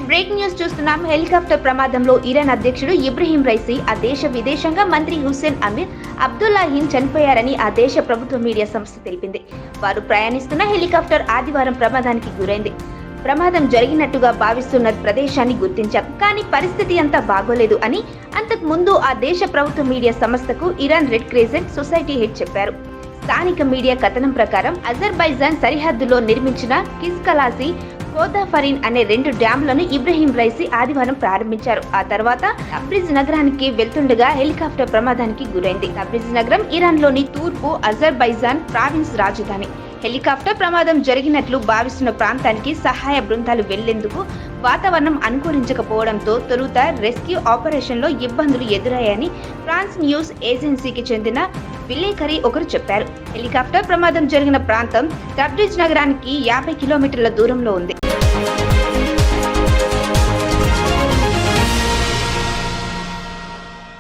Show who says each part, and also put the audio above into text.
Speaker 1: Break news చూస్తున్నాం. Helicopter ప్రమాదంలో Iran అధ్యక్షుడు ఇబ్రహీం రైసీ, ఆ దేశ విదేశాంగ మంత్రి హుస్సేన్ అమీర్ అబ్దుల్లాహిన్ చనిపోయారని ఆ దేశ ప్రభుత్వ మీడియా సంస్థ తెలిపింది. వారు ప్రయాణిస్తున్న హెలికాప్టర్ ఆదివారం ప్రమాదానికి గురైంది. ప్రమాదం జరిగినట్టుగా భావిస్తున్న ప్రదేశాన్ని గుర్తించాం, కానీ పరిస్థితి అంతా బాగోలేదు అని అంతకు ముందు ఆ దేశ ప్రభుత్వ మీడియా సంస్థకు Iran red crescent society head చెప్పారు. స్థానిక మీడియా కథనం ప్రకారం అజర్బైజాన్ సరిహద్దులో నిర్మించిన కిస్కలాసి, కోదాఫరిన్ అనే 2 డ్యాంలను ఇబ్రహీం రైసీ ఆదివారం ప్రారంభించారు. ఆ తర్వాత తబ్రిజ్ నగరానికి వెళ్తుండగా హెలికాప్టర్ ప్రమాదానికి గురైంది. తబ్రిజ్ నగరం ఇరాన్లోని తూర్పు అజర్బైజాన్ ప్రావిన్స్ రాజధాని. హెలికాప్టర్ ప్రమాదం జరిగినట్లు భావిస్తున్న ప్రాంతానికి సహాయ బృందాలు వెళ్లేందుకు వాతావరణం అనుకూలించకపోవడంతో తొలుత రెస్క్యూ ఆపరేషన్లో ఇబ్బందులు ఎదురయ్యాయని ఫ్రాన్స్ న్యూస్ ఏజెన్సీకి చెందిన విలేకరి ఒకరు చెప్పారు. హెలికాప్టర్ ప్రమాదం జరిగిన ప్రాంతం తబ్రిజ్ నగరానికి 50 కిలోమీటర్ల దూరంలో ఉంది.